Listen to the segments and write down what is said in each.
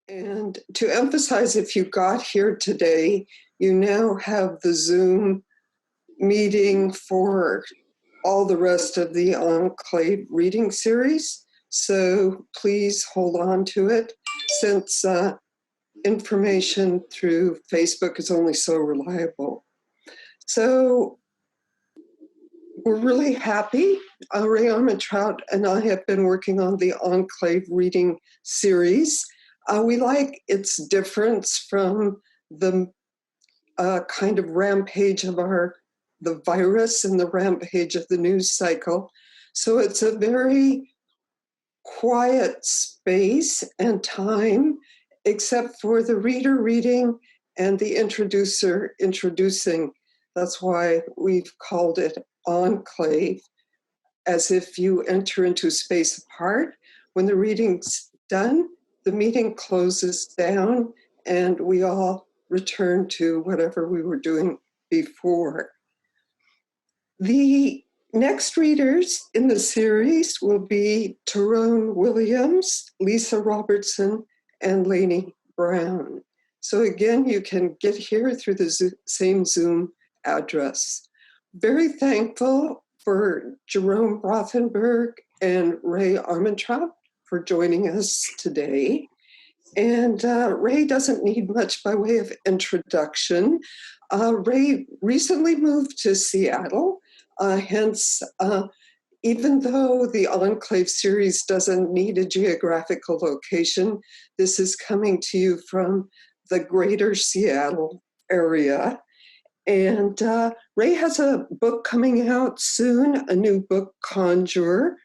And to emphasize, if you got here today, you now have the Zoom meeting for all the rest of the Enclave reading series. So please hold on to it, since information through Facebook is only so reliable. So we're really happy. Ray Armantrout and I have been working on the Enclave reading series. We like its difference from the kind of rampage of the virus and the rampage of the news cycle. So it's a very quiet space and time, except for the reader reading and the introducer introducing. That's why we've called it Enclave, as if you enter into space apart. When the reading's done, the meeting closes down and we all return to whatever we were doing before. The next readers in the series will be Tyrone Williams, Lisa Robertson, and Lainey Brown. So again, you can get here through the same Zoom address. Very thankful for Jerome Rothenberg and Ray Armantrout for joining us today. And Ray doesn't need much by way of introduction. Ray recently moved to Seattle, hence, even though the Enclave series doesn't need a geographical location, this is coming to you from the greater Seattle area. And Ray has a book coming out soon, a new book, Conjure.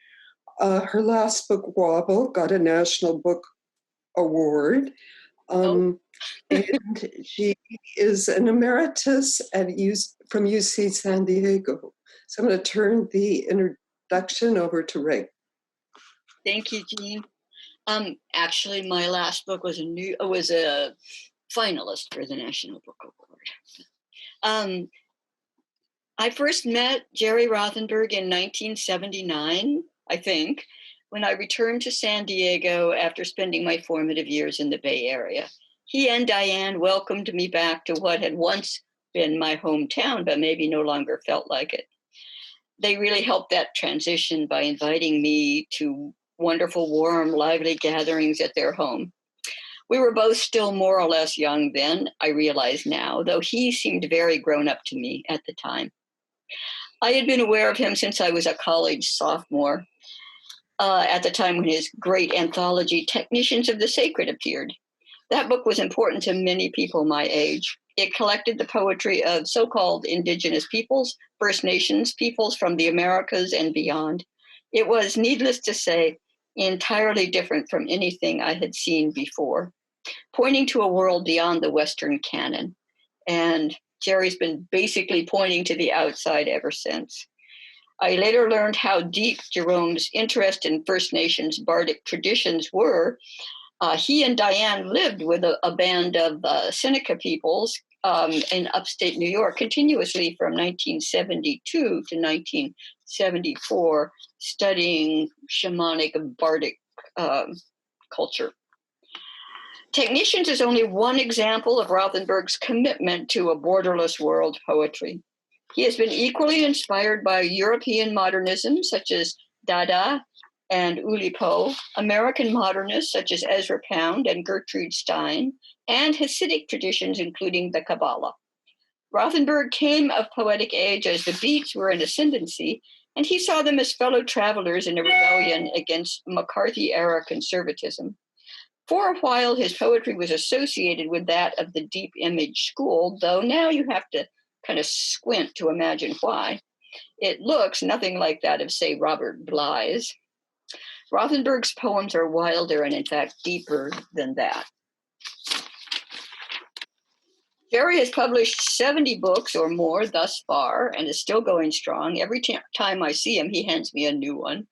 Her last book, Wobble, got a National Book Award. And she is an emeritus from UC San Diego. So I'm going to turn the introduction over to Ray. Thank you, Jeanne. Actually, my last book was a finalist for the National Book Award. I first met Jerry Rothenberg in 1979, I think, when I returned to San Diego after spending my formative years in the Bay Area. He and Diane welcomed me back to what had once been my hometown, but maybe no longer felt like it. They really helped that transition by inviting me to wonderful, warm, lively gatherings at their home. We were both still more or less young then, I realize now, though he seemed very grown up to me at the time. I had been aware of him since I was a college sophomore, at the time when his great anthology, Technicians of the Sacred, appeared. That book was important to many people my age. It collected the poetry of so-called indigenous peoples, First Nations peoples from the Americas and beyond. It was, needless to say, entirely different from anything I had seen before, pointing to a world beyond the Western canon. And Jerry's been basically pointing to the outside ever since. I later learned how deep Jerome's interest in First Nations bardic traditions were. He and Diane lived with a band of Seneca peoples in upstate New York continuously from 1972 to 1974, studying shamanic bardic culture. Technicians is only one example of Rothenberg's commitment to a borderless world poetry. He has been equally inspired by European modernism, such as Dada and Oulipo, American modernists, such as Ezra Pound and Gertrude Stein, and Hasidic traditions, including the Kabbalah. Rothenberg came of poetic age as the Beats were in ascendancy, and he saw them as fellow travelers in a rebellion against McCarthy-era conservatism. For a while, his poetry was associated with that of the deep image school, though now you have to kind of squint to imagine why. It looks nothing like that of, say, Robert Bly's. Rothenberg's poems are wilder and, in fact, deeper than that. Jerry has published 70 books or more thus far and is still going strong. Every time I see him, he hands me a new one.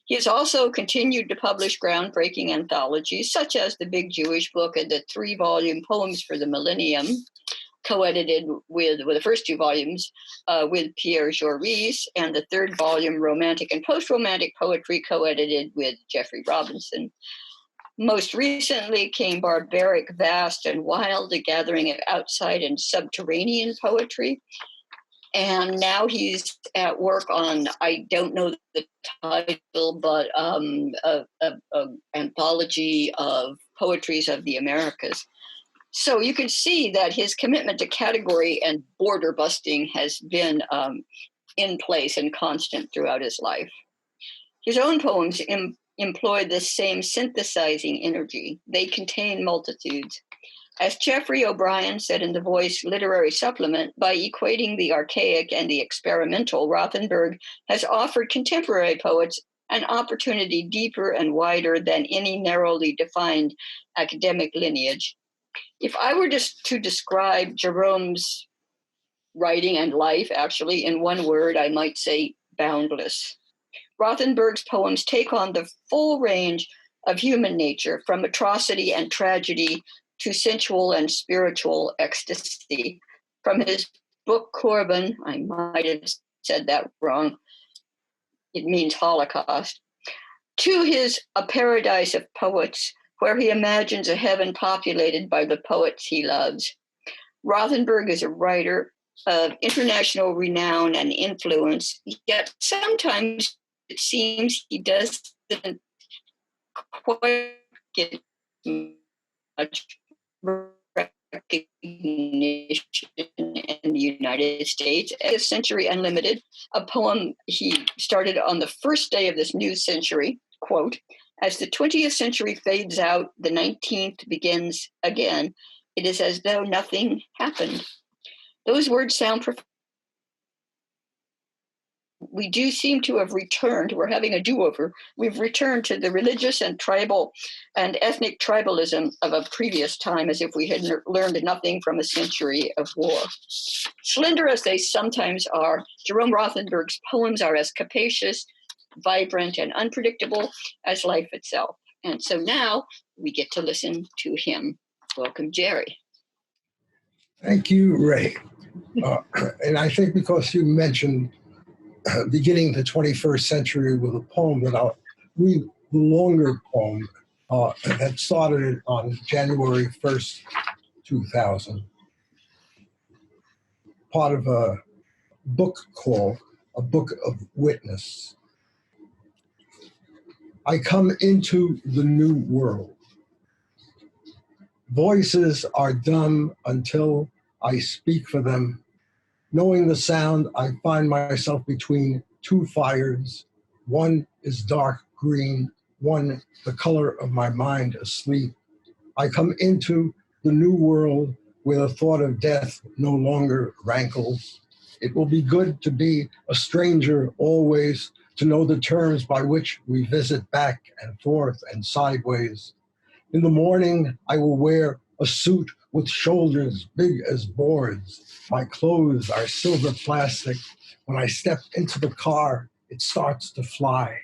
He has also continued to publish groundbreaking anthologies, such as The Big Jewish Book and the 3-volume Poems for the Millennium, co-edited with the first 2 volumes with Pierre Joris, and the 3rd volume, Romantic and Post-Romantic Poetry, co-edited with Jeffrey Robinson. Most recently came barbaric, vast, and wild, a gathering of outside and subterranean poetry. And now he's at work on, I don't know the title, but a anthology of poetries of the Americas. So you can see that his commitment to category and border busting has been in place and constant throughout his life. His own poems employ this same synthesizing energy. They contain multitudes. As Jeffrey O'Brien said in the Voice Literary Supplement, by equating the archaic and the experimental, Rothenberg has offered contemporary poets an opportunity deeper and wider than any narrowly defined academic lineage. If I were just to describe Jerome's writing and life, actually, in one word, I might say boundless. Rothenberg's poems take on the full range of human nature, from atrocity and tragedy to sensual and spiritual ecstasy. From his book Corbin, I might have said that wrong, it means Holocaust, to his A Paradise of Poets, where he imagines a heaven populated by the poets he loves. Rothenberg is a writer of international renown and influence, yet sometimes it seems he doesn't quite get much recognition in the United States. A Century Unlimited, a poem he started on the first day of this new century, quote, "As the 20th century fades out, the 19th begins again. It is as though nothing happened." Those words sound we do seem to have returned, we're having a do-over, we've returned to the religious and tribal and ethnic tribalism of a previous time, as if we had learned nothing from a century of war. Slender as they sometimes are, Jerome Rothenberg's poems are as capacious, vibrant, and unpredictable as life itself. And so now we get to listen to him. Welcome, Jerry. Thank you, Ray. And I think because you mentioned beginning the 21st century with a poem that I'll read, the longer poem that started on January 1st, 2000, part of a book called A Book of Witness. I come into the new world. Voices are dumb until I speak for them. Knowing the sound, I find myself between two fires. One is dark green, one the color of my mind asleep. I come into the new world where the thought of death no longer rankles. It will be good to be a stranger always, to know the terms by which we visit back and forth and sideways. In the morning, I will wear a suit with shoulders big as boards. My clothes are silver plastic. When I step into the car, it starts to fly.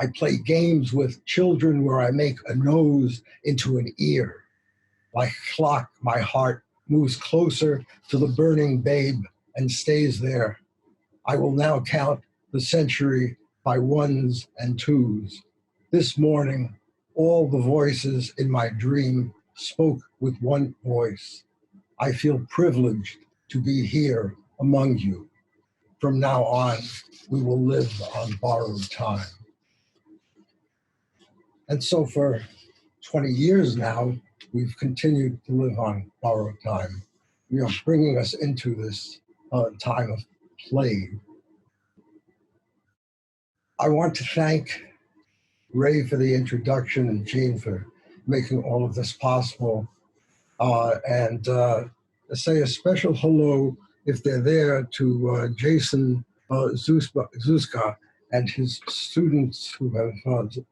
I play games with children where I make a nose into an ear. Like a clock, my heart moves closer to the burning babe and stays there. I will now count the century by ones and twos. This morning, all the voices in my dream spoke with one voice. I feel privileged to be here among you. From now on, we will live on borrowed time. And so for 20 years now, we've continued to live on borrowed time. You know, bringing us into this time of plague. I want to thank Ray for the introduction and Jeanne for making all of this possible. And say a special hello, if they're there, to Jason Zuska and his students who have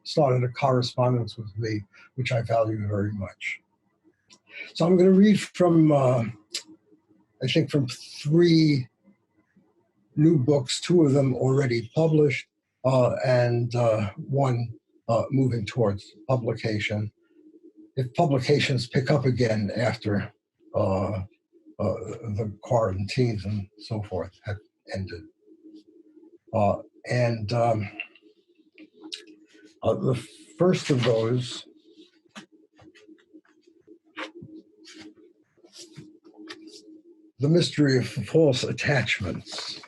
started a correspondence with me, which I value very much. So I'm going to read from, I think, from 3 new books, 2 of them already published, and 1 moving towards publication. If publications pick up again after the quarantines and so forth have ended. The first of those The Mystery of False Attachments,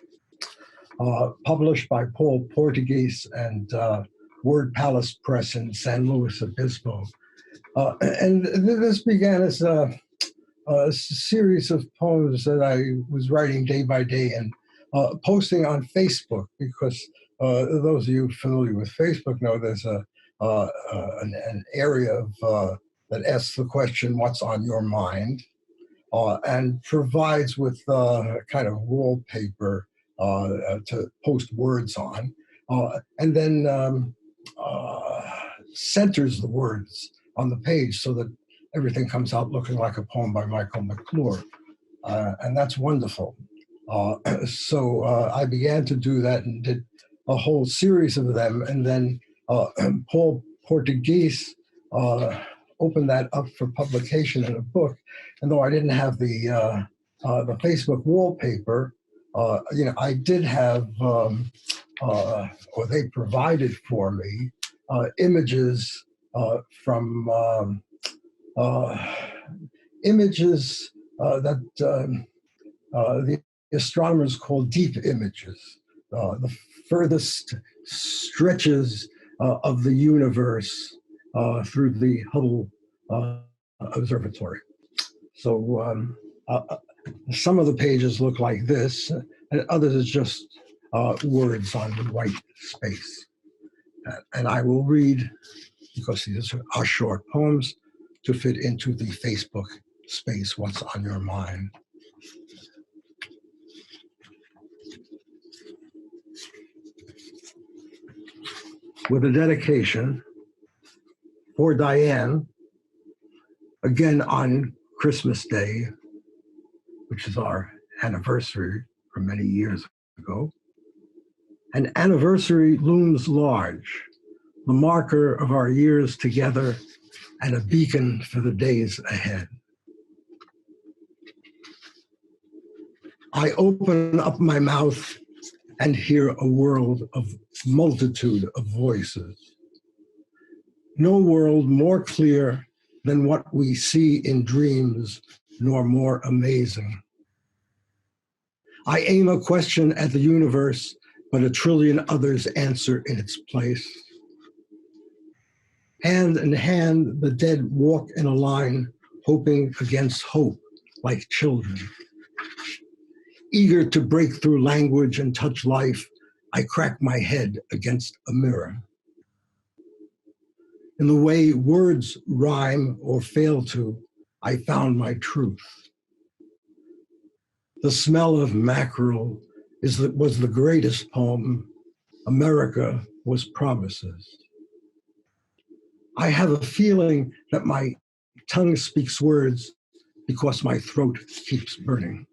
published by Paul Portuguese and Word Palace Press in San Luis Obispo. And this began as a series of poems that I was writing day by day and posting on Facebook, because those of you familiar with Facebook know there's an area of, that asks the question, what's on your mind? And provides with kind of wallpaper to post words on, and then centers the words on the page so that everything comes out looking like a poem by Michael McClure. And that's wonderful. So I began to do that and did a whole series of them. And then Paul Portuguese opened that up for publication in a book. And though I didn't have the Facebook wallpaper, I did have, or they provided for me, images from images that the astronomers call deep images, the furthest stretches of the universe through the Hubble Observatory. So some of the pages look like this, and others is just words on white space. And I will read, because these are short poems, to fit into the Facebook space, what's on your mind. With a dedication for Diane, again on Christmas Day, which is our anniversary from many years ago. An anniversary looms large, the marker of our years together and a beacon for the days ahead. I open up my mouth and hear a world of multitude of voices. No world more clear than what we see in dreams, nor more amazing. I aim a question at the universe, but a trillion others answer in its place. Hand in hand, the dead walk in a line, hoping against hope, like children. Eager to break through language and touch life, I crack my head against a mirror. In the way words rhyme or fail to, I found my truth. The smell of mackerel was the greatest poem. America was promises. I have a feeling that my tongue speaks words because my throat keeps burning.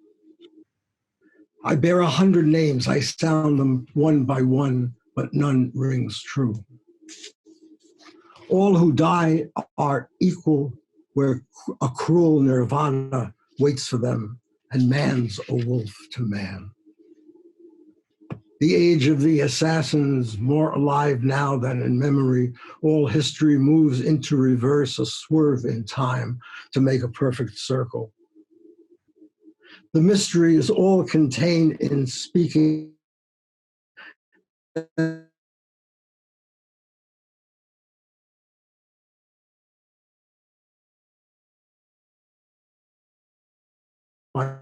I bear 100 names, I sound them one by one, but none rings true. All who die are equal, where a cruel nirvana waits for them, and man's a wolf to man. The age of the assassins, more alive now than in memory, all history moves into reverse, a swerve in time to make a perfect circle. The mystery is all contained in speaking. My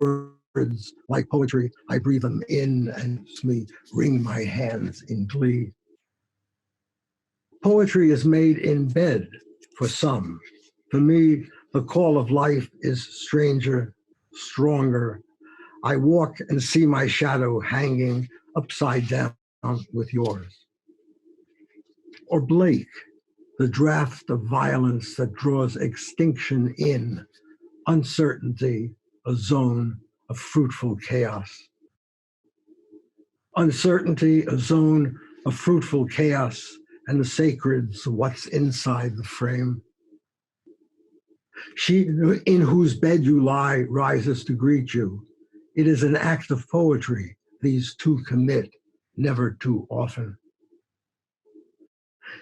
words, like poetry, I breathe them in and me wring my hands in glee. Poetry is made in bed for some. For me, the call of life is stranger, stronger. I walk and see my shadow hanging upside down with yours. Or Blake, the draft of violence that draws extinction in, uncertainty, a zone of fruitful chaos. Uncertainty, a zone of fruitful chaos, and the sacred's what's inside the frame. She in whose bed you lie rises to greet you. It is an act of poetry these two commit, never too often.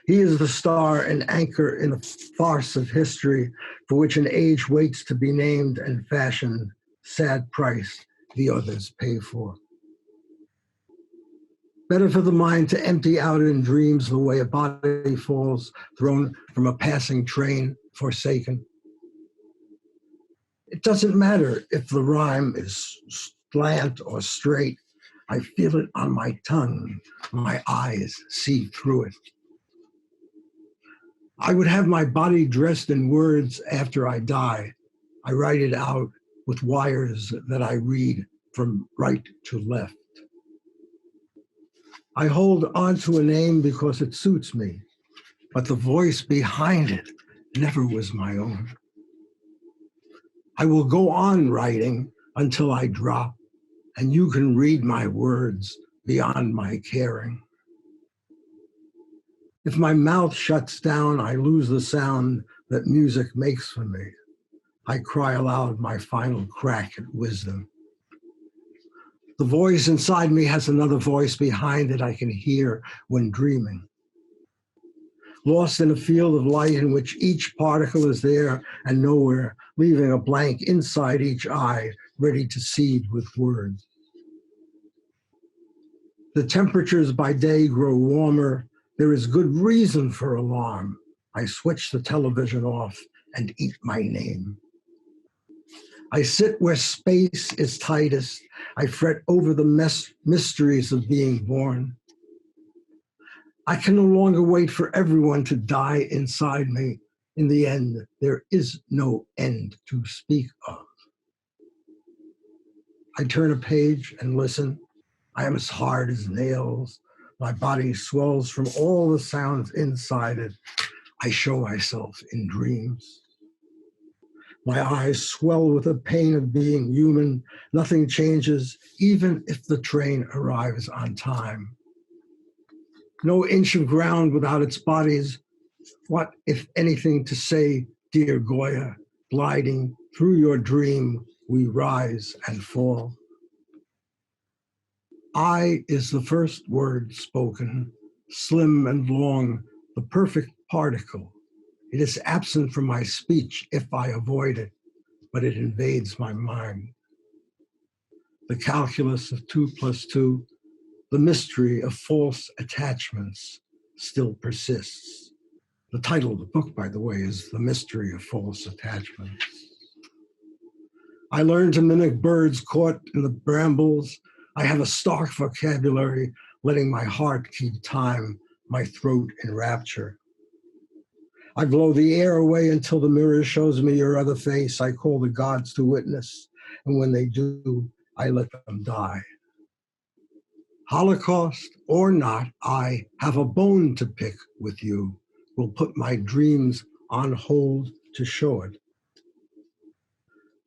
He is the star and anchor in a farce of history for which an age waits to be named and fashioned, sad price the others pay for. Better for the mind to empty out in dreams the way a body falls, thrown from a passing train, forsaken. It doesn't matter if the rhyme is slant or straight. I feel it on my tongue. My eyes see through it. I would have my body dressed in words after I die. I write it out with wires that I read from right to left. I hold on to a name because it suits me, but the voice behind it never was my own. I will go on writing until I drop, and you can read my words beyond my caring. If my mouth shuts down, I lose the sound that music makes for me. I cry aloud my final crack at wisdom. The voice inside me has another voice behind it I can hear when dreaming. Lost in a field of light in which each particle is there and nowhere, leaving a blank inside each eye, ready to seed with words. The temperatures by day grow warmer. There is good reason for alarm. I switch the television off and eat my name. I sit where space is tightest. I fret over the mysteries of being born. I can no longer wait for everyone to die inside me. In the end, there is no end to speak of. I turn a page and listen. I am as hard as nails. My body swells from all the sounds inside it. I show myself in dreams. My eyes swell with the pain of being human. Nothing changes, even if the train arrives on time. No inch of ground without its bodies. What, if anything, to say, dear Goya, gliding through your dream, we rise and fall. I is the first word spoken, slim and long, the perfect particle. It is absent from my speech if I avoid it, but it invades my mind. The calculus of 2 + 2, the mystery of false attachments still persists. The title of the book, by the way, is The Mystery of False Attachments. I learned to mimic birds caught in the brambles. I have a stark vocabulary, letting my heart keep time, my throat in rapture. I blow the air away until the mirror shows me your other face. I call the gods to witness, and when they do, I let them die. Holocaust or not, I have a bone to pick with you. Will put my dreams on hold to show it.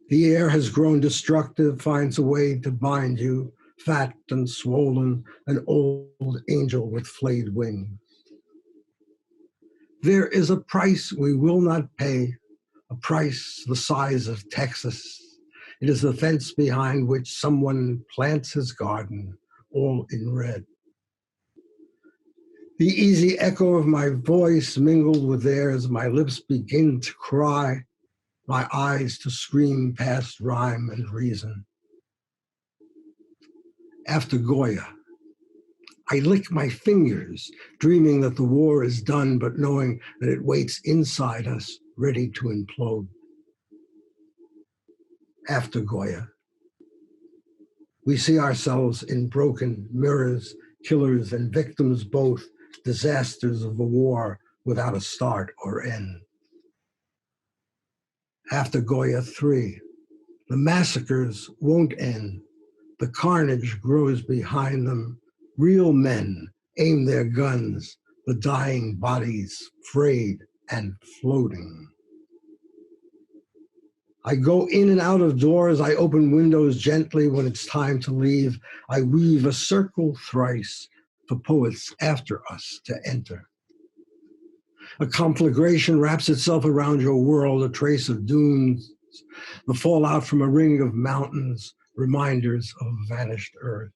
The air has grown destructive, finds a way to bind you, fat and swollen, an old angel with flayed wings. There is a price we will not pay, a price the size of Texas. It is the fence behind which someone plants his garden, all in red. The easy echo of my voice mingled with theirs, my lips begin to cry, my eyes to scream past rhyme and reason. After Goya, I lick my fingers, dreaming that the war is done, but knowing that it waits inside us, ready to implode. After Goya, we see ourselves in broken mirrors, killers and victims both, disasters of a war without a start or end. After Goya 3, the massacres won't end. The carnage grows behind them. Real men aim their guns, the dying bodies frayed and floating. I go in and out of doors. I open windows gently when it's time to leave. I weave a circle thrice for poets after us to enter. A conflagration wraps itself around your world, a trace of dunes, the fallout from a ring of mountains, reminders of vanished earth.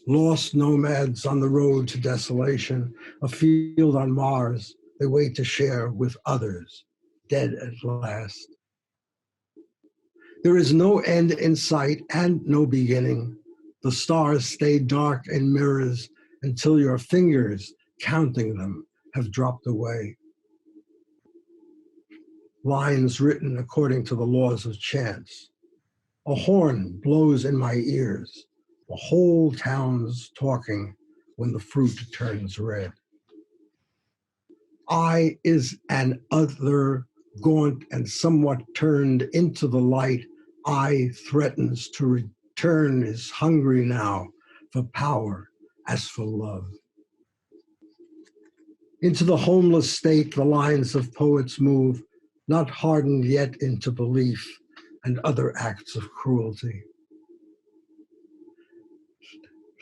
Lost nomads on the road to desolation, a field on Mars they wait to share with others, dead at last. There is no end in sight and no beginning. The stars stay dark in mirrors until your fingers, counting them, have dropped away. Lines written according to the laws of chance. A horn blows in my ears. The whole town's talking when the fruit turns red. I is an other, gaunt and somewhat turned into the light. I threatens to return, is hungry now for power as for love. Into the homeless state the lines of poets move, not hardened yet into belief and other acts of cruelty.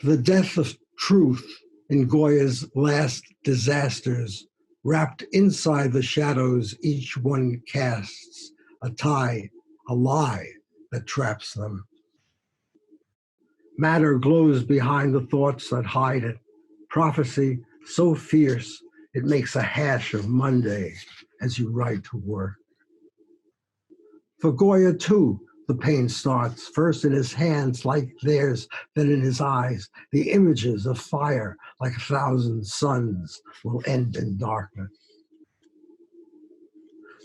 The death of truth in Goya's last disasters, wrapped inside the shadows each one casts, a tie, a lie that traps them. Matter glows behind the thoughts that hide it, prophecy so fierce it makes a hash of Monday as you ride to work. For Goya, too, the pain starts, first in his hands like theirs, then in his eyes. The images of fire like 1,000 suns will end in darkness.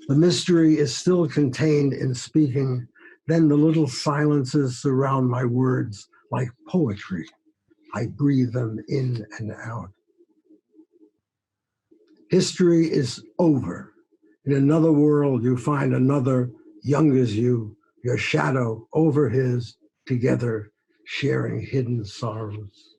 The mystery is still contained in speaking, then the little silences surround my words like poetry. I breathe them in and out. History is over. In another world, you find another young as you, your shadow over his, together sharing hidden sorrows.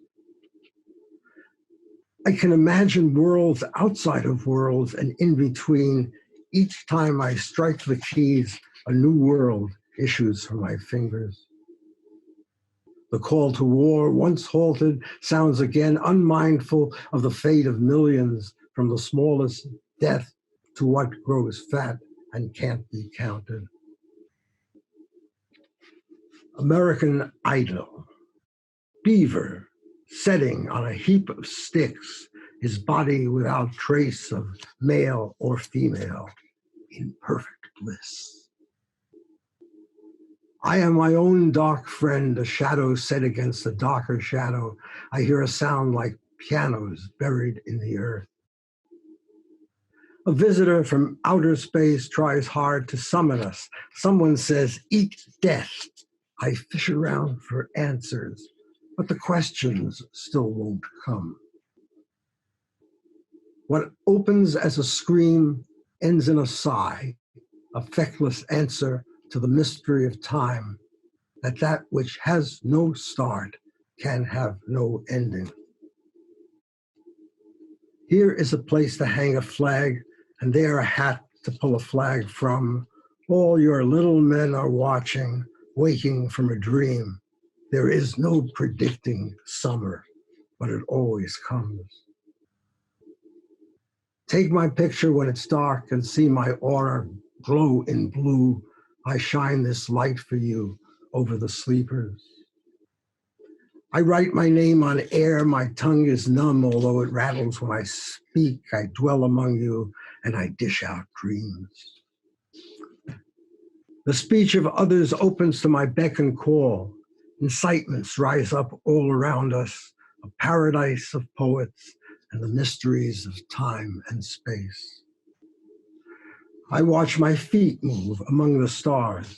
I can imagine worlds outside of worlds and in between. Each time I strike the keys, a new world issues from my fingers. The call to war, once halted, sounds again, unmindful of the fate of millions, from the smallest death to what grows fat and can't be counted. American Idol. Beaver, setting on a heap of sticks, his body without trace of male or female, in perfect bliss. I am my own dark friend, a shadow set against a darker shadow. I hear a sound like pianos buried in the earth. A visitor from outer space tries hard to summon us. Someone says, "Eat death." I fish around for answers, but the questions still won't come. What opens as a scream ends in a sigh, a feckless answer to the mystery of time, that which has no start can have no ending. Here is a place to hang a flag, and there a hat to pull a flag from. All your little men are watching, waking from a dream. There is no predicting summer, but it always comes. Take my picture when it's dark and see my aura glow in blue. I shine this light for you over the sleepers. I write my name on air, my tongue is numb, although it rattles when I speak. I dwell among you and I dish out dreams. The speech of others opens to my beck and call. Incitements rise up all around us, a paradise of poets and the mysteries of time and space. I watch my feet move among the stars.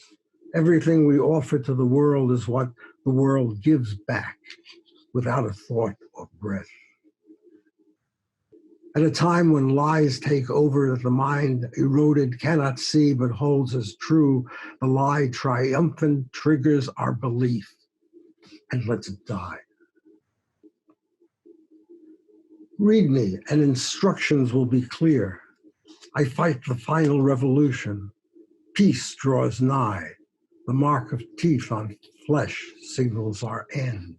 Everything we offer to the world is what the world gives back, without a thought or breath. At a time when lies take over that the mind eroded cannot see but holds as true, the lie triumphant triggers our belief and lets it die. Read me and instructions will be clear. I fight the final revolution. Peace draws nigh. The mark of teeth on flesh signals our end.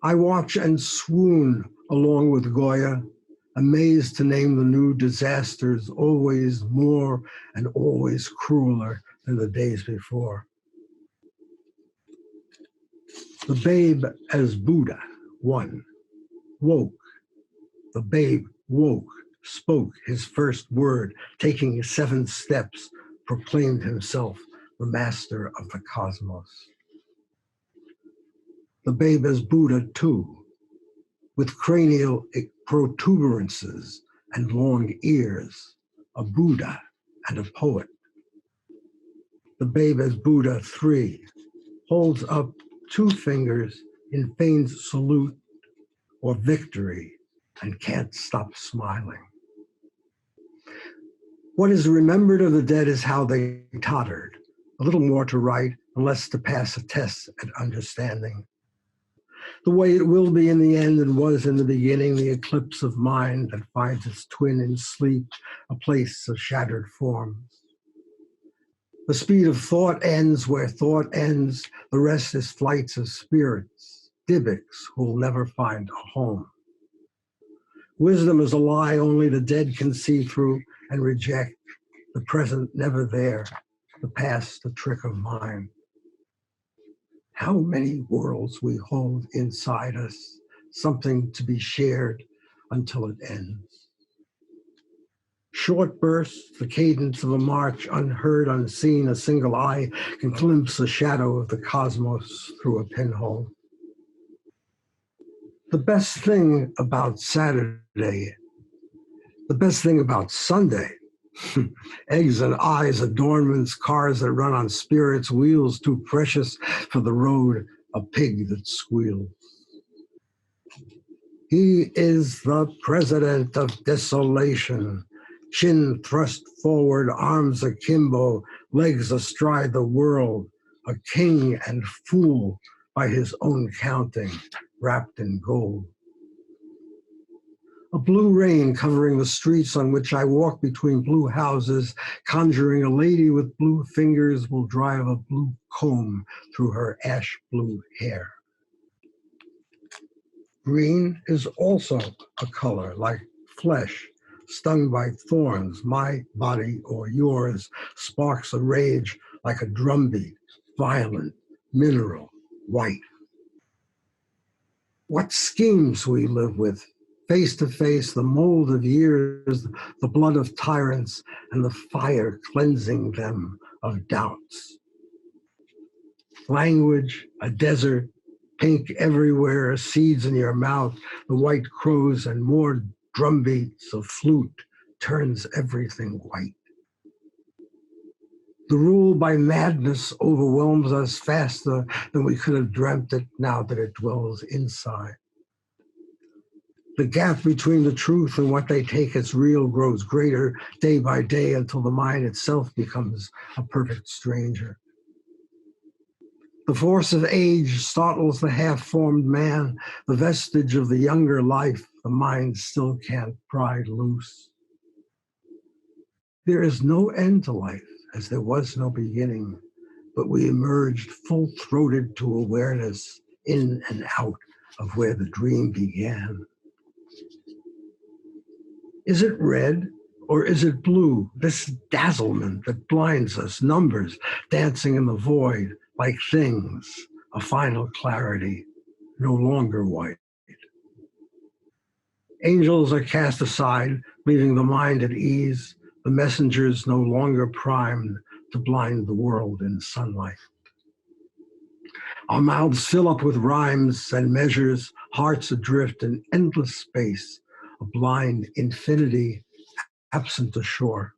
I watch and swoon along with Goya, amazed to name the new disasters, always more and always crueler than the days before. The babe as Buddha, 1, woke. The babe woke, spoke his first word, taking 7 steps, proclaimed himself the master of the cosmos. The babe as Buddha, 2, with cranial protuberances and long ears, a Buddha and a poet. The babe as Buddha, 3, holds up 2 fingers in feigned salute or victory and can't stop smiling. What is remembered of the dead is how they tottered, a little more to write and less to pass a test at understanding. The way it will be in the end and was in the beginning, the eclipse of mind that finds its twin in sleep, a place of shattered forms. The speed of thought ends where thought ends, the rest is flights of spirits, Dybbuk's who'll never find a home. Wisdom is a lie only the dead can see through and reject, the present never there, the past a trick of mind. How many worlds we hold inside us, something to be shared until it ends. Short bursts, the cadence of a march, unheard, unseen, a single eye can glimpse the shadow of the cosmos through a pinhole. The best thing about Saturday, the best thing about Sunday, eggs and eyes, adornments, cars that run on spirits, wheels too precious for the road, a pig that squeals. He is the President of Desolation, chin thrust forward, arms akimbo, legs astride the world, a king and fool by his own counting, wrapped in gold. A blue rain covering the streets on which I walk between blue houses, conjuring a lady with blue fingers will drive a blue comb through her ash blue hair. Green is also a color like flesh, stung by thorns, my body or yours, sparks a rage like a drumbeat, violent, mineral, white. What schemes we live with, face to face, the mold of years, the blood of tyrants, and the fire cleansing them of doubts. Language, a desert, pink everywhere, seeds in your mouth, the white crows and more drumbeats of flute turns everything white. The rule by madness overwhelms us faster than we could have dreamt it now that it dwells inside. The gap between the truth and what they take as real grows greater day by day until the mind itself becomes a perfect stranger. The force of age startles the half-formed man, the vestige of the younger life the mind still can't pry loose. There is no end to life, as there was no beginning, but we emerged full-throated to awareness, in and out of where the dream began. Is it red or is it blue? This dazzlement that blinds us, numbers dancing in the void like things, a final clarity, no longer white. Angels are cast aside, leaving the mind at ease, the messengers no longer primed to blind the world in sunlight. Our mouths fill up with rhymes and measures, hearts adrift in endless space, a blind infinity absent ashore.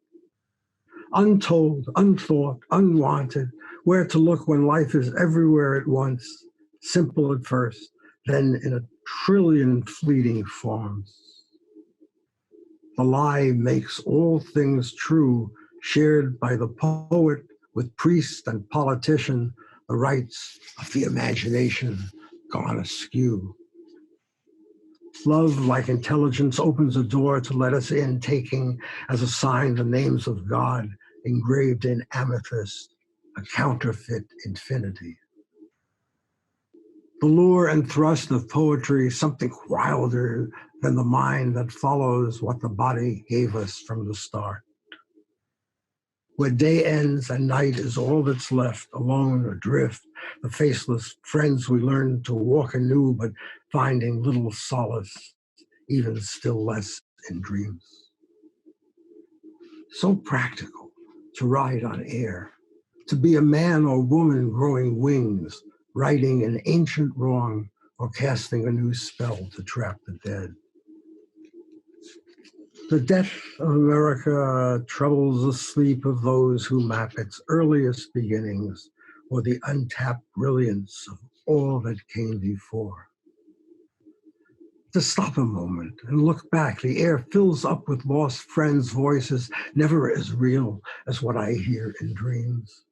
Untold, unthought, unwanted, where to look when life is everywhere at once, simple at first, then in a trillion fleeting forms. The lie makes all things true, shared by the poet with priest and politician, the rights of the imagination gone askew. Love, like intelligence, opens a door to let us in, taking as a sign the names of God engraved in amethyst, a counterfeit infinity. The lure and thrust of poetry, something wilder than the mind that follows what the body gave us from the start. Where day ends and night is all that's left, alone, adrift, the faceless friends we learned to walk anew, but finding little solace, even still less in dreams. So practical to ride on air, to be a man or woman growing wings, righting an ancient wrong or casting a new spell to trap the dead. The death of America troubles the sleep of those who map its earliest beginnings or the untapped brilliance of all that came before. To stop a moment and look back, the air fills up with lost friends' voices, never as real as what I hear in dreams.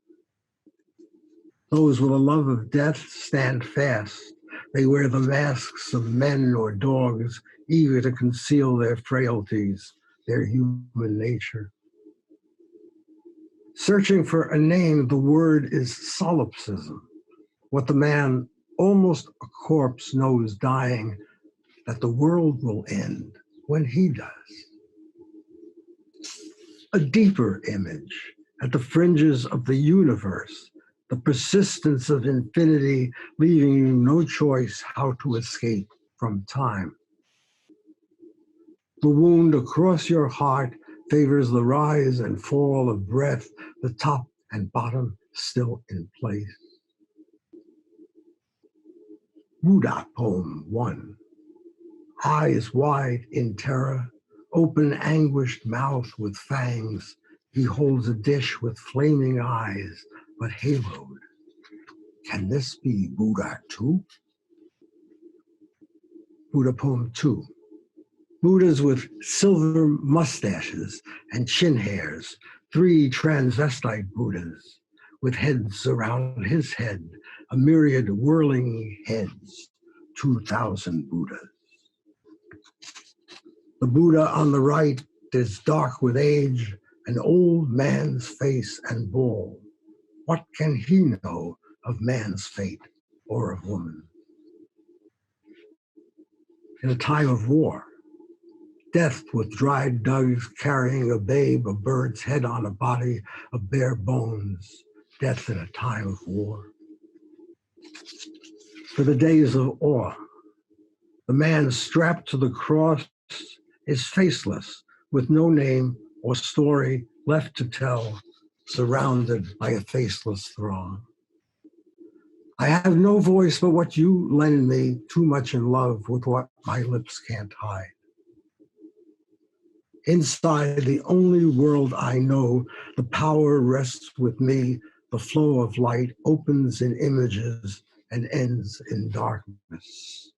Those with a love of death stand fast. They wear the masks of men or dogs, eager to conceal their frailties, their human nature. Searching for a name, the word is solipsism, what the man, almost a corpse, knows dying, that the world will end when he does. A deeper image at the fringes of the universe, the persistence of infinity, leaving you no choice how to escape from time. The wound across your heart favors the rise and fall of breath, the top and bottom still in place. Buddha Poem 1. Eyes wide in terror, open anguished mouth with fangs, he holds a dish with flaming eyes, but haloed. Can this be Buddha too? Buddha Poem 2. Buddhas with silver mustaches and chin hairs, 3 transvestite Buddhas, with heads around his head, a myriad whirling heads, 2,000 Buddhas. The Buddha on the right is dark with age, an old man's face and bald. What can he know of man's fate or of woman? In a time of war, death with dried dugs carrying a babe, a bird's head on a body of bare bones, death in a time of war. For the days of awe, the man strapped to the cross is faceless, with no name or story left to tell, surrounded by a faceless throng. I have no voice but what you lend me, too much in love with what my lips can't hide. Inside the only world I know, the power rests with me, the flow of light opens in images and ends in darkness.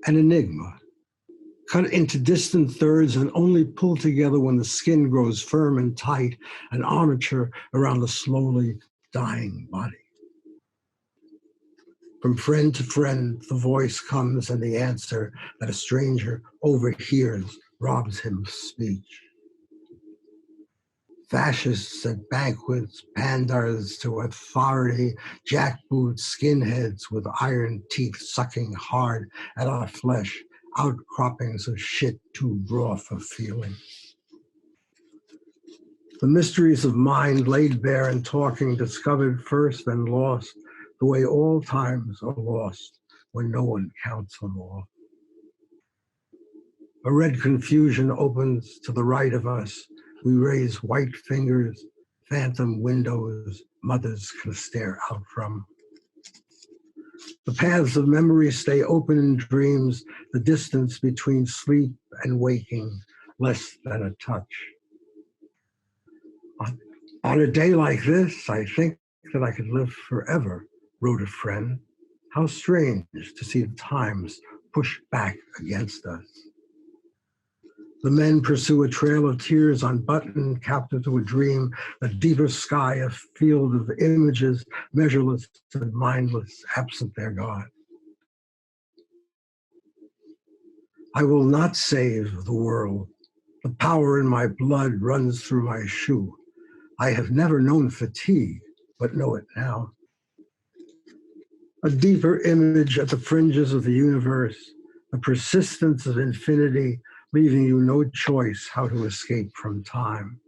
An enigma, cut into distant thirds and only pulled together when the skin grows firm and tight, an armature around the slowly dying body. From friend to friend, the voice comes and the answer that a stranger overhears robs him of speech. Fascists at banquets, pandars to authority, jackboots, skinheads with iron teeth sucking hard at our flesh, outcroppings of shit too raw for feeling. The mysteries of mind laid bare in talking, discovered first and lost, the way all times are lost when no one counts them all. A red confusion opens to the right of us. We raise white fingers, phantom windows mothers can stare out from. The paths of memory stay open in dreams, the distance between sleep and waking, less than a touch. On a day like this, I think that I could live forever, wrote a friend. How strange to see the times push back against us. The men pursue a trail of tears unbuttoned, captive to a dream, a deeper sky, a field of images, measureless and mindless, absent their God. I will not save the world. The power in my blood runs through my shoe. I have never known fatigue, but know it now. A deeper image at the fringes of the universe, the persistence of infinity, leaving you no choice how to escape from time.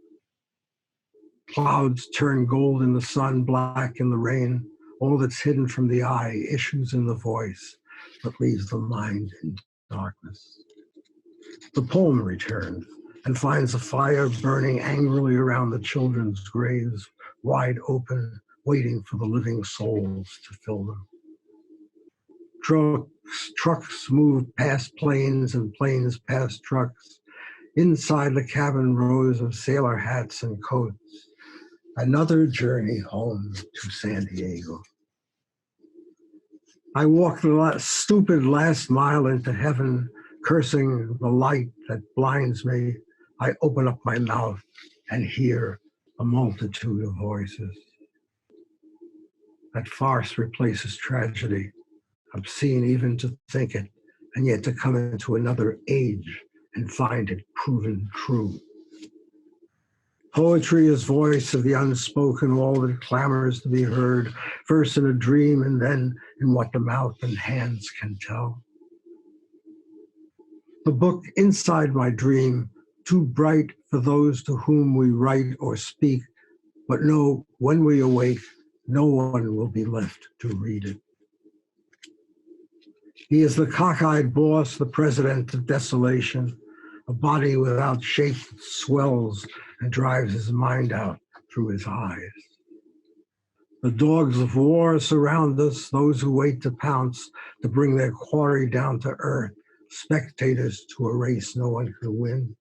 Clouds turn gold in the sun, black in the rain. All that's hidden from the eye issues in the voice, but leaves the mind in darkness. The poem returns and finds a fire burning angrily around the children's graves, wide open, waiting for the living souls to fill them. Trucks move past planes and planes past trucks. Inside the cabin, rows of sailor hats and coats. Another journey home to San Diego. I walk the stupid last mile into heaven, cursing the light that blinds me. I open up my mouth and hear a multitude of voices. That farce replaces tragedy, obscene even to think it, and yet to come into another age and find it proven true. Poetry is voice of the unspoken, all that clamors to be heard, first in a dream and then in what the mouth and hands can tell. The book inside my dream, too bright for those to whom we write or speak, but know when we awake, no one will be left to read it. He is the cockeyed boss, the president of desolation, a body without shape that swells and drives his mind out through his eyes. The dogs of war surround us, those who wait to pounce, to bring their quarry down to earth, spectators to a race no one could win.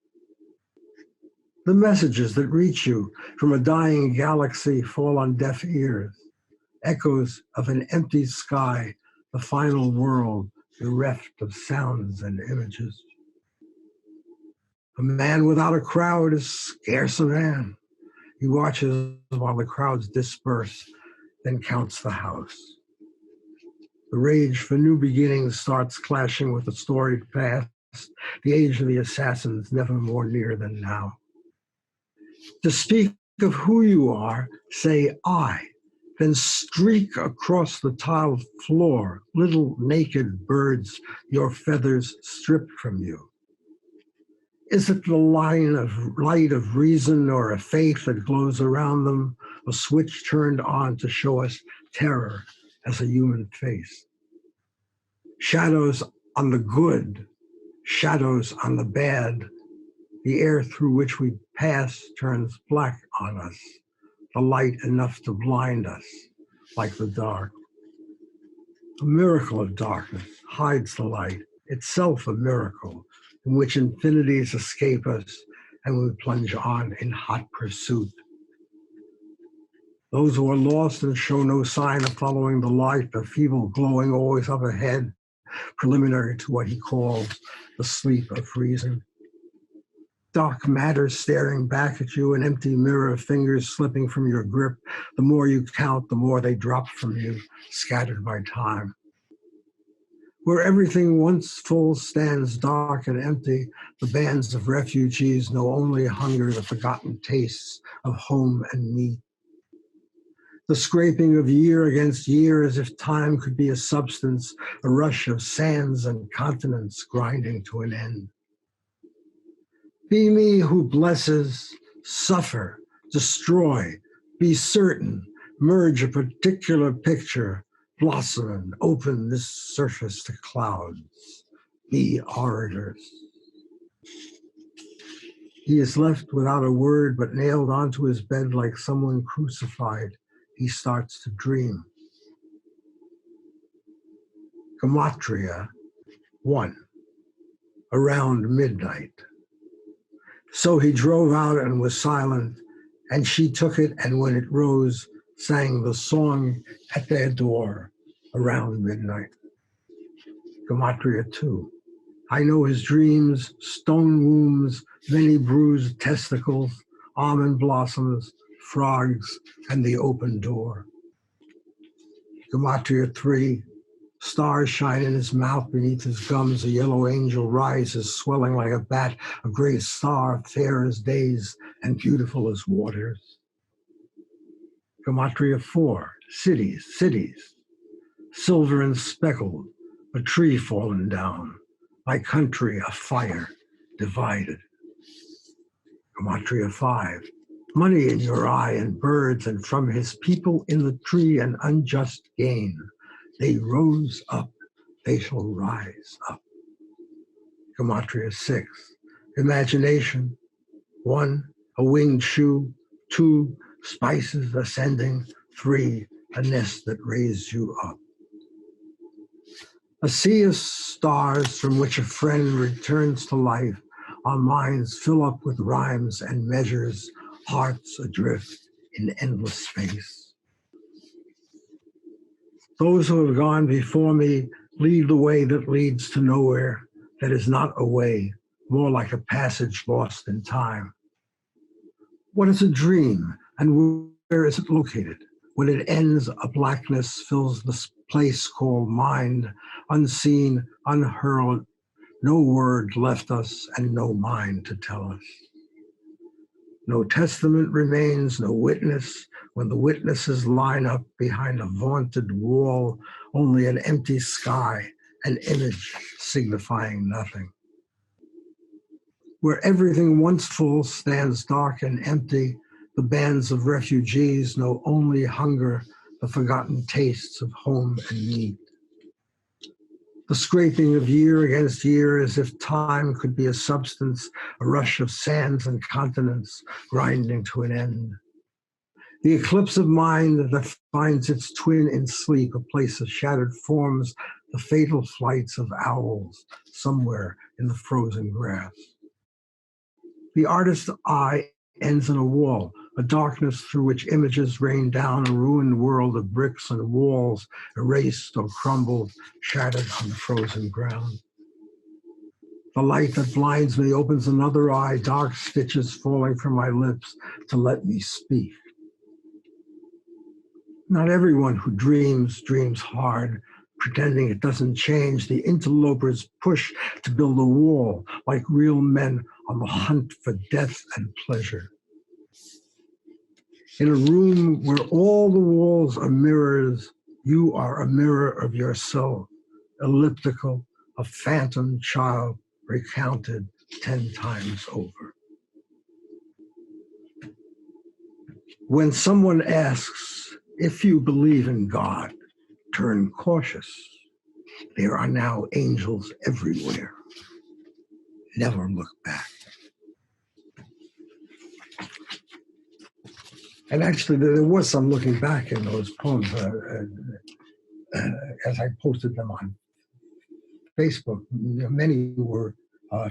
The messages that reach you from a dying galaxy fall on deaf ears, echoes of an empty sky, the final world bereft of sounds and images. A man without a crowd is scarce a man. He watches while the crowds disperse, then counts the house. The rage for new beginnings starts clashing with the storied past, the age of the assassins never more near than now. To speak of who you are, say I, then streak across the tiled floor, little naked birds, your feathers stripped from you. Is it the light of reason or a faith that glows around them, a switch turned on to show us terror as a human face? Shadows on the good, shadows on the bad. The air through which we pass turns black on us, the light enough to blind us, like the dark. A miracle of darkness hides the light, itself a miracle, in which infinities escape us and we plunge on in hot pursuit. Those who are lost and show no sign of following the light, the feeble glowing always up ahead, preliminary to what he calls the sleep of reason. Dark matter staring back at you, an empty mirror, fingers slipping from your grip. The more you count, the more they drop from you, scattered by time. Where everything once full stands dark and empty, the bands of refugees know only hunger, the forgotten tastes of home and meat. The scraping of year against year as if time could be a substance, a rush of sands and continents grinding to an end. Be me who blesses, suffer, destroy, be certain, merge a particular picture, blossom and open this surface to clouds. Be orators. He is left without a word, but nailed onto his bed like someone crucified. He starts to dream. Gematria 1, around midnight. So he drove out and was silent, and she took it, and when it rose, sang the song at their door around midnight. Gematria 2. I know his dreams, stone wombs, many bruised testicles, almond blossoms, frogs, and the open door. Gematria 3. Stars shine in his mouth, beneath his gums, a yellow angel rises, swelling like a bat, a great star, fair as days and beautiful as waters. Gematria 4, cities, cities, silver and speckled, a tree fallen down, my country a fire divided. Gematria 5, Money in your eye and birds, and from his people in the tree an unjust gain. They rose up, they shall rise up. Gematria 6. Imagination. 1, a winged shoe. 2, spices ascending. 3, a nest that raised you up. A sea of stars from which a friend returns to life. Our minds fill up with rhymes and measures, hearts adrift in endless space. Those who have gone before me lead the way that leads to nowhere, that is not a way, more like a passage lost in time. What is a dream, and where is it located? When it ends, a blackness fills this place called mind, unseen, unheard, no word left us and no mind to tell us. No testament remains, no witness. When the witnesses line up behind a vaunted wall, only an empty sky, an image signifying nothing. Where everything once full stands dark and empty, the bands of refugees know only hunger, the forgotten tastes of home and need. The scraping of year against year as if time could be a substance, a rush of sands and continents grinding to an end. The eclipse of mind that finds its twin in sleep, a place of shattered forms, the fatal flights of owls somewhere in the frozen grass. The artist's eye ends in a wall, a darkness through which images rain down a ruined world of bricks and walls, erased or crumbled, shattered on the frozen ground. The light that blinds me opens another eye, dark stitches falling from my lips to let me speak. Not everyone who dreams, dreams hard, pretending it doesn't change. The interlopers push to build a wall like real men on the hunt for death and pleasure. In a room where all the walls are mirrors, you are a mirror of yourself, elliptical, a phantom child recounted 10 times over. When someone asks if you believe in God, turn cautious. There are now angels everywhere. Never look back. And actually, there was some looking back in those poems as I posted them on Facebook. Many were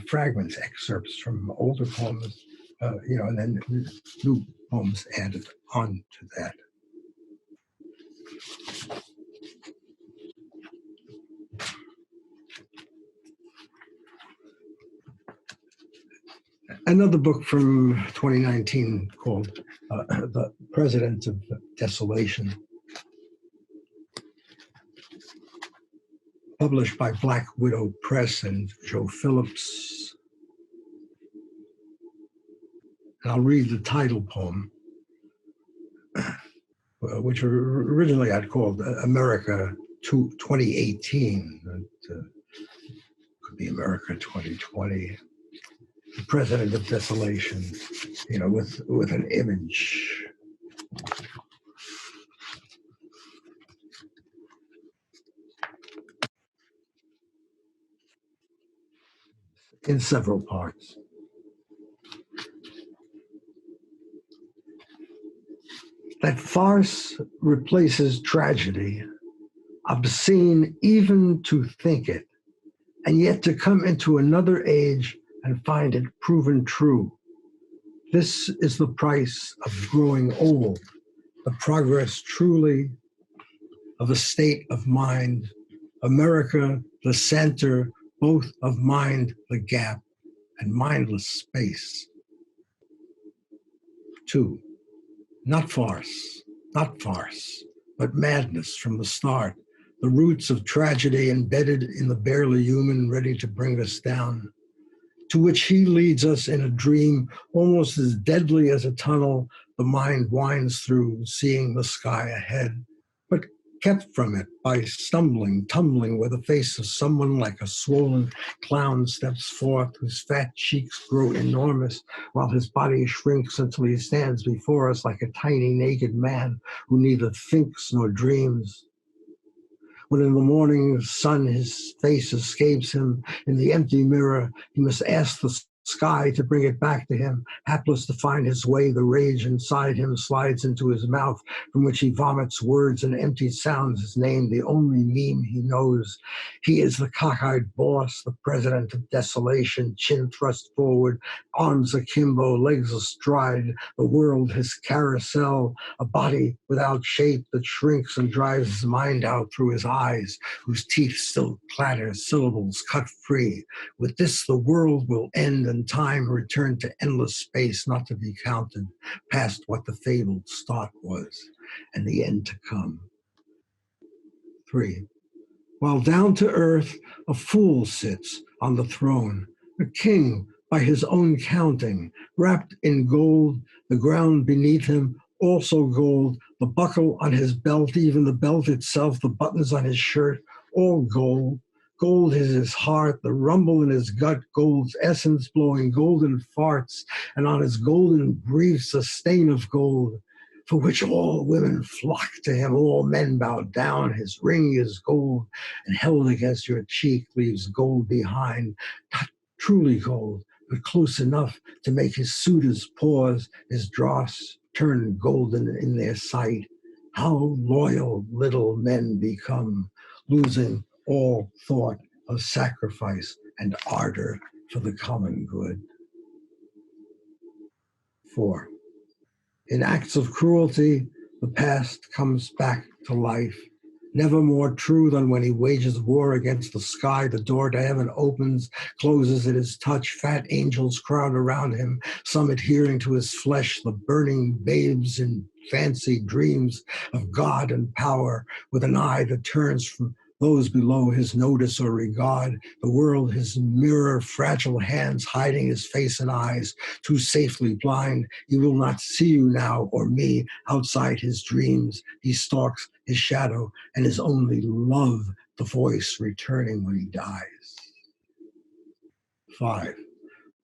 fragments, excerpts from older poems, and then new poems added on to that. Another book from 2019 called The President of Desolation, published by Black Widow Press and Joe Phillips. And I'll read the title poem, which originally I'd called America 2018. Could be America 2020. The President of Desolation, with an image. In several parts. That farce replaces tragedy, obscene even to think it, and yet to come into another age and find it proven true. This is the price of growing old, the progress truly of a state of mind. America, the center, both of mind, the gap, and mindless space. 2, not farce, but madness from the start, the roots of tragedy embedded in the barely human, ready to bring us down, to which he leads us in a dream almost as deadly as a tunnel the mind winds through, seeing the sky ahead, but kept from it by stumbling, tumbling, where the face of someone like a swollen clown steps forth, whose fat cheeks grow enormous, while his body shrinks until he stands before us like a tiny naked man who neither thinks nor dreams. When in the morning sun his face escapes him in the empty mirror, he must ask the sky to bring it back to him. Hapless to find his way, the rage inside him slides into his mouth, from which he vomits words and empty sounds his name, the only meme he knows. He is the cockeyed boss, the president of desolation, chin thrust forward, arms akimbo, legs astride, the world his carousel, a body without shape that shrinks and drives his mind out through his eyes, whose teeth still clatter, syllables cut free. With this the world will end and time return to endless space, not to be counted, past what the fabled start was, and the end to come. 3. While down to earth a fool sits on the throne, a king by his own counting, wrapped in gold, the ground beneath him also gold, the buckle on his belt, even the belt itself, the buttons on his shirt, all gold. Gold is his heart, the rumble in his gut, gold's essence blowing golden farts, and on his golden briefs a stain of gold, for which all women flock to him, all men bow down. His ring is gold, and held against your cheek leaves gold behind, not truly gold, but close enough to make his suitors pause, his dross turn golden in their sight. How loyal little men become, losing all thought of sacrifice and ardor for the common good. 4. In acts of cruelty, the past comes back to life, never more true than when he wages war against the sky. The door to heaven opens, closes at his touch. Fat angels crowd around him, some adhering to his flesh, the burning babes in fancy dreams of God and power, with an eye that turns from those below his notice or regard, the world his mirror, fragile hands hiding his face and eyes, too safely blind. He will not see you now or me outside his dreams. He stalks his shadow and his only love, the voice returning when he dies. 5.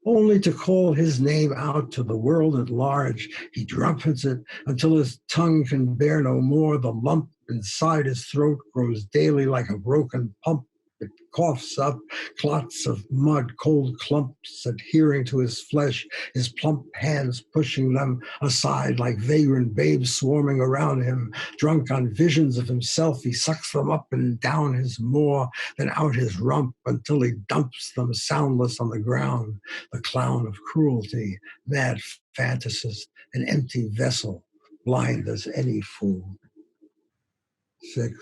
Only to call his name out to the world at large, he trumpets it until his tongue can bear no more. The lump inside his throat grows daily like a broken pump. It coughs up clots of mud, cold clumps adhering to his flesh, his plump hands pushing them aside like vagrant babes swarming around him. Drunk on visions of himself, he sucks them up and down his maw, then out his rump until he dumps them soundless on the ground. The clown of cruelty, mad fantasist, an empty vessel, blind as any fool. 6.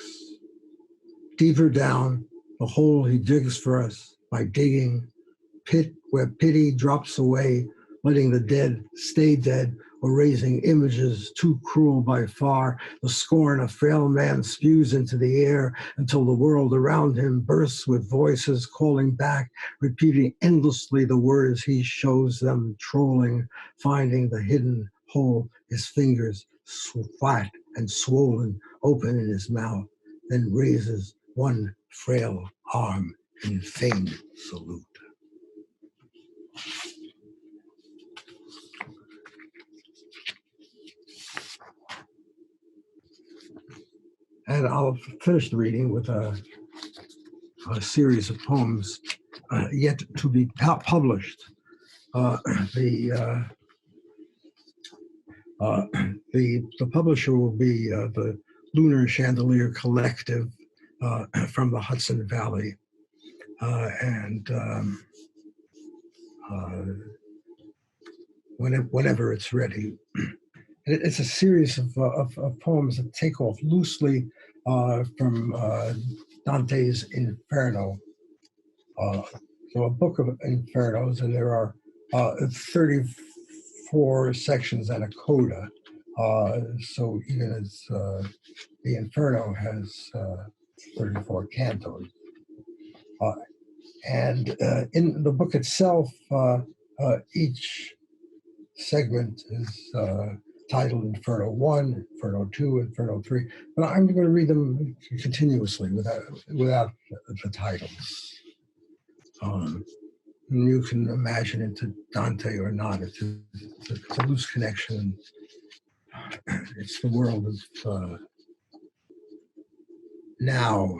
Deeper down, the hole he digs for us by digging, pit where pity drops away, letting the dead stay dead, or raising images too cruel by far. The scorn a frail man spews into the air until the world around him bursts with voices calling back, repeating endlessly the words he shows them, trolling, finding the hidden hole, his fingers flat and swollen, open in his mouth, then raises one frail arm in feigned salute. And I'll finish the reading with a series of poems yet to be published. The publisher will be the Lunar Chandelier Collective from the Hudson Valley. Whenever it's ready. It's a series of poems that take off loosely from Dante's Inferno. So a book of Infernos, and there are 34 sections and a coda. So even as the Inferno has 34 cantos. And in the book itself, each segment is titled Inferno 1, Inferno 2, Inferno 3, but I'm going to read them continuously without the titles. And you can imagine into Dante or not. It's a loose connection. It's the world of now,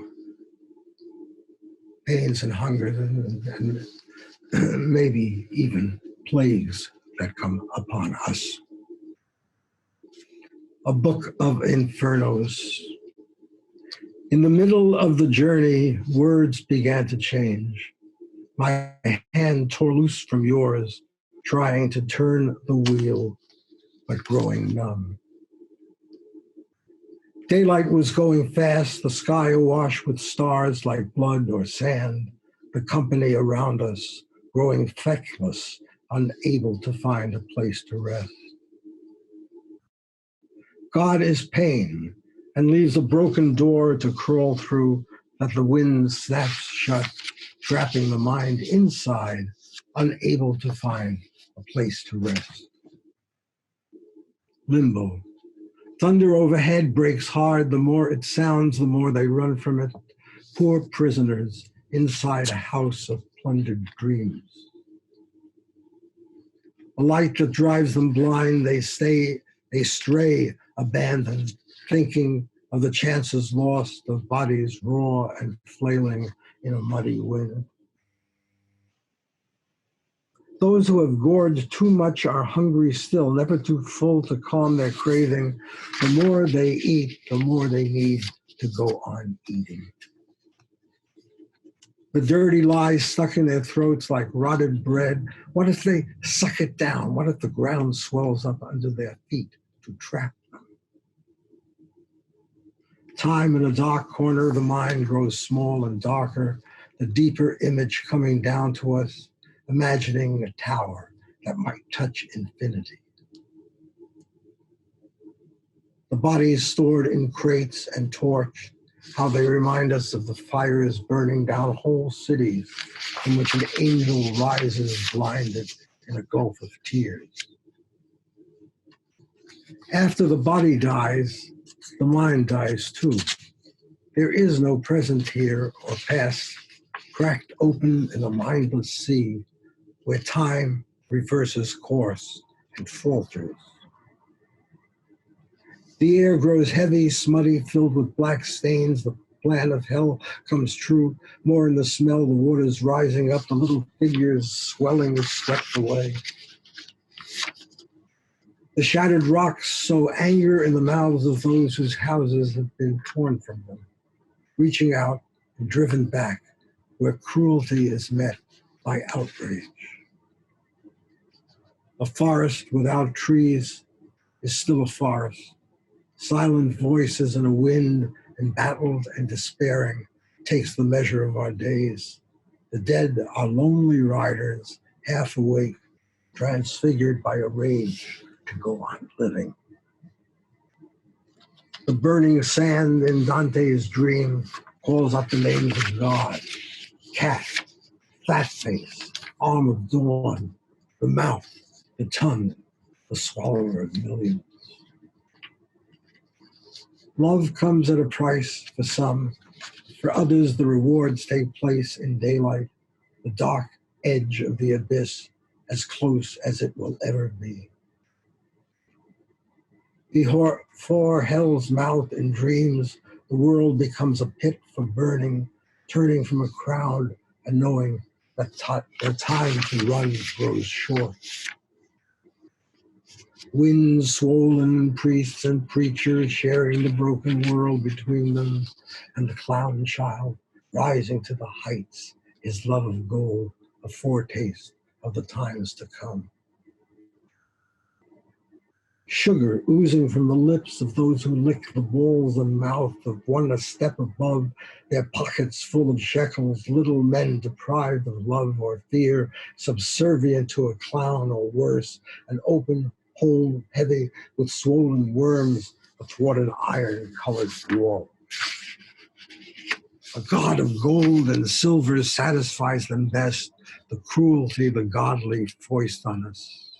pains and hungers and maybe even plagues that come upon us. A book of infernos. In the middle of the journey, words began to change. My hand tore loose from yours, trying to turn the wheel, but growing numb. Daylight was going fast, the sky awash with stars like blood or sand, the company around us growing feckless, unable to find a place to rest. God is pain and leaves a broken door to crawl through that the wind snaps shut, trapping the mind inside, unable to find a place to rest. Limbo. Thunder overhead breaks hard. The more it sounds, the more they run from it. Poor prisoners inside a house of plundered dreams. A light that drives them blind, they stray, abandoned, thinking of the chances lost of bodies raw and flailing in a muddy wind. Those who have gorged too much are hungry still, never too full to calm their craving. The more they eat, the more they need to go on eating. The dirty lies stuck in their throats like rotted bread. What if they suck it down? What if the ground swells up under their feet to trap them? Time in a dark corner of the mind grows small and darker, the deeper image coming down to us, imagining a tower that might touch infinity. The bodies stored in crates and torched, how they remind us of the fires burning down whole cities in which an angel rises blinded in a gulf of tears. After the body dies, the mind dies too. There is no present here or past, cracked open in a mindless sea where time reverses course and falters. The air grows heavy, smutty, filled with black stains. The plan of hell comes true. More in the smell, the waters rising up, the little figures swelling, swept away. The shattered rocks sow anger in the mouths of those whose houses have been torn from them, reaching out and driven back where cruelty is met by outrage. A forest without trees is still a forest. Silent voices and a wind, embattled and despairing, takes the measure of our days. The dead are lonely riders, half awake, transfigured by a rage to go on living. The burning sand in Dante's dream calls out the names of God: cat, fat face, arm of dawn, the mouth, the tongue, the swallower of millions. Love comes at a price for some. For others, the rewards take place in daylight, the dark edge of the abyss, as close as it will ever be. Before hell's mouth in dreams, the world becomes a pit for burning, turning from a crowd and knowing that the time to run grows short. Winds swollen, priests and preachers sharing the broken world between them, and the clown child rising to the heights, his love of gold, a foretaste of the times to come. Sugar oozing from the lips of those who lick the balls and mouth of one a step above, their pockets full of shekels, little men deprived of love or fear, subservient to a clown or worse, an open hole heavy with swollen worms athwart an iron-colored wall. A god of gold and silver satisfies them best, the cruelty the godly foist on us.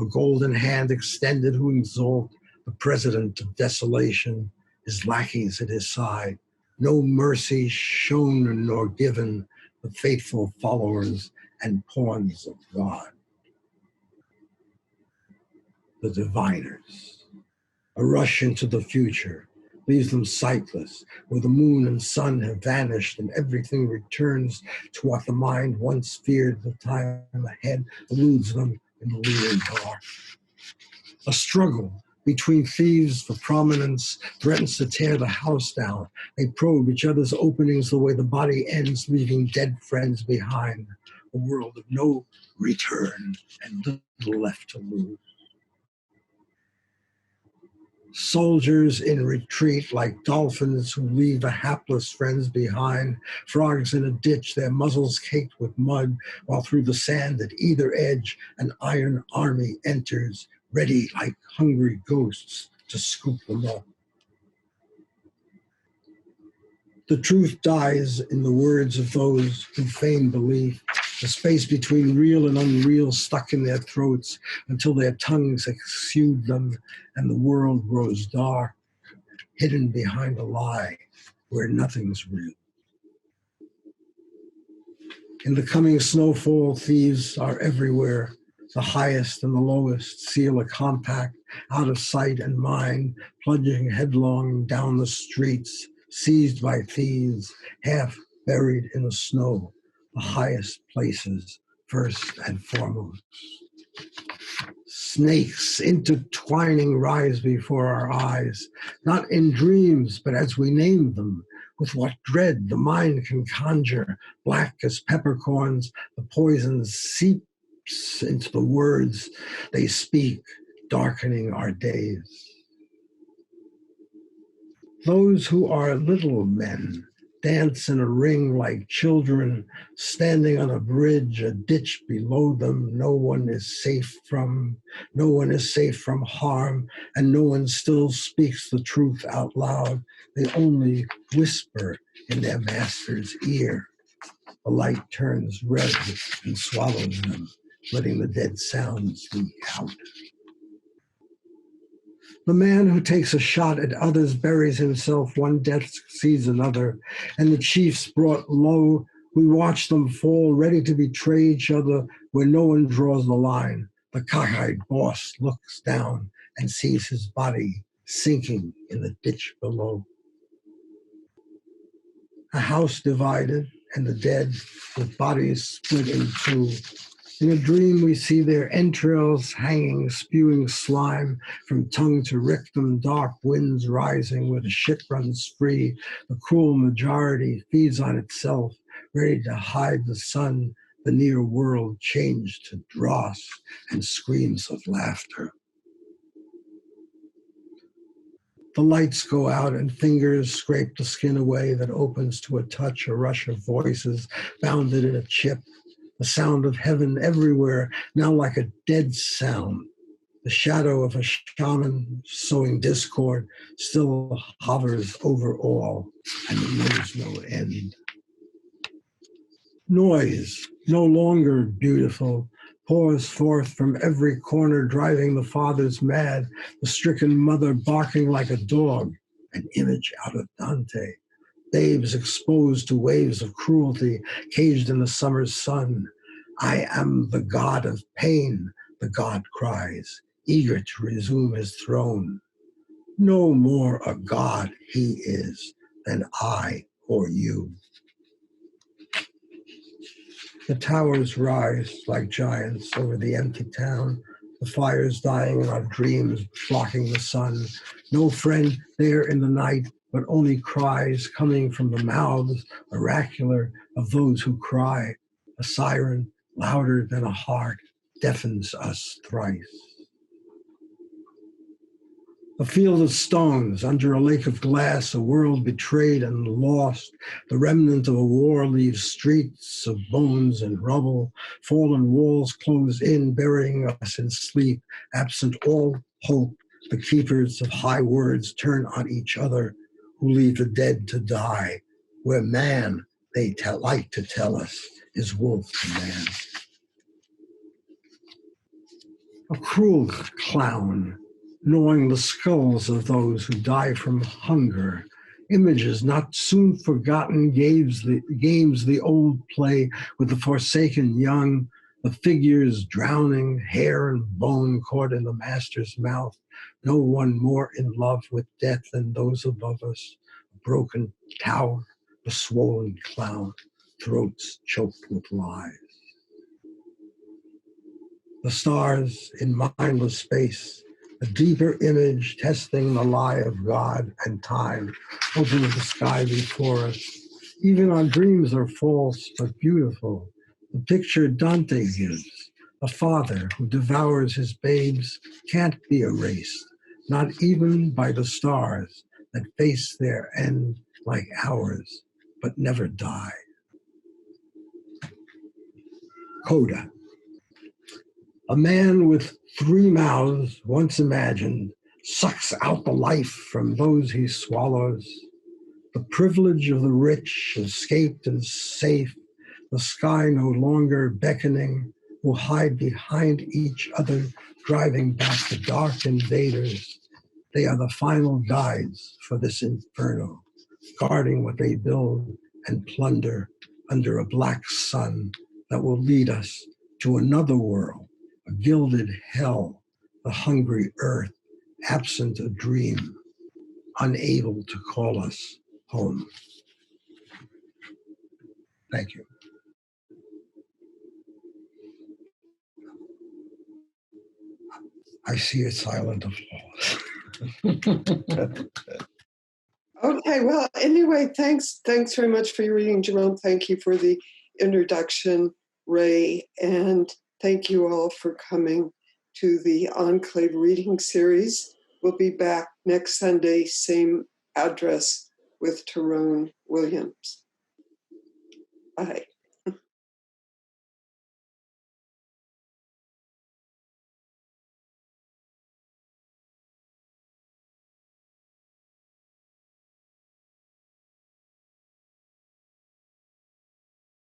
a golden hand extended who exalt the President of Desolation, his lackeys at his side. No mercy shown nor given the faithful followers and pawns of God. The diviners. A rush into the future leaves them sightless, where the moon and sun have vanished and everything returns to what the mind once feared. The time ahead eludes them in the looming dark. A struggle between thieves for prominence threatens to tear the house down. They probe each other's openings the way the body ends, leaving dead friends behind. A world of no return and little left to lose. Soldiers in retreat like dolphins who leave a hapless friends behind. Frogs in a ditch, their muzzles caked with mud, while through the sand at either edge an iron army enters, ready like hungry ghosts to scoop them up. The truth dies in the words of those who feign belief, the space between real and unreal stuck in their throats until their tongues exude them and the world grows dark, hidden behind a lie where nothing's real. In the coming snowfall, thieves are everywhere. The highest and the lowest seal a compact, out of sight and mind, plunging headlong down the streets, seized by thieves, half buried in the snow, the highest places, first and foremost. Snakes intertwining rise before our eyes, not in dreams, but as we name them. With what dread the mind can conjure, black as peppercorns, the poison seeps into the words they speak, darkening our days. Those who are little men dance in a ring like children, standing on a bridge, a ditch below them. No one is safe from harm, and no one still speaks the truth out loud. They only whisper in their master's ear. The light turns red and swallows them, letting the dead sounds leak out. The man who takes a shot at others buries himself, one death succeeds another, and the chiefs brought low, we watch them fall, ready to betray each other where no one draws the line. The cockeyed boss looks down and sees his body sinking in the ditch below. A house divided and the dead with bodies split in two. In a dream, we see their entrails hanging, spewing slime from tongue to rectum, dark winds rising where the shit runs free. The cruel majority feeds on itself, ready to hide the sun. The near world changed to dross and screams of laughter. The lights go out and fingers scrape the skin away that opens to a touch, a rush of voices bounded in a chip. The sound of heaven everywhere, now like a dead sound. The shadow of a shaman sowing discord still hovers over all, and there knows no end. Noise, no longer beautiful, pours forth from every corner, driving the fathers mad, the stricken mother barking like a dog, an image out of Dante. Babes exposed to waves of cruelty, caged in the summer's sun. I am the god of pain, the god cries, eager to resume his throne. No more a god he is than I or you. The towers rise like giants over the empty town, the fires dying in our dreams, blocking the sun. No friend there in the night, but only cries coming from the mouths, oracular, of those who cry. A siren, louder than a heart, deafens us thrice. A field of stones under a lake of glass, a world betrayed and lost. The remnant of a war leaves streets of bones and rubble. Fallen walls close in, burying us in sleep. Absent all hope, the keepers of high words turn on each other, who leave the dead to die. Where man, they like to tell us, is wolf to man. a cruel clown, gnawing the skulls of those who die from hunger. Images not soon forgotten, games the old play with the forsaken young, the figures drowning, hair and bone caught in the master's mouth. No one more in love with death than those above us. A broken tower, a swollen clown, throats choked with lies. The stars in mindless space, a deeper image testing the lie of God and time, opens the sky before us. Even our dreams are false but beautiful. The picture Dante gives, a father who devours his babes, can't be erased, not even by the stars that face their end like ours, but never die. Coda. A man with 3 mouths, once imagined, sucks out the life from those he swallows. The privilege of the rich, escaped and safe, the sky no longer beckoning, will hide behind each other, driving back the dark invaders. They are the final guides for this inferno, guarding what they build and plunder under a black sun that will lead us to another world. A gilded hell, the hungry earth, absent a dream, unable to call us home. Thank you. I see a silent applause. Okay, well, anyway, thanks very much for your reading, Jerome. Thank you for the introduction, Ray, and thank you all for coming to the Enclave reading series. We'll be back next Sunday, same address, with Tyrone Williams. Bye.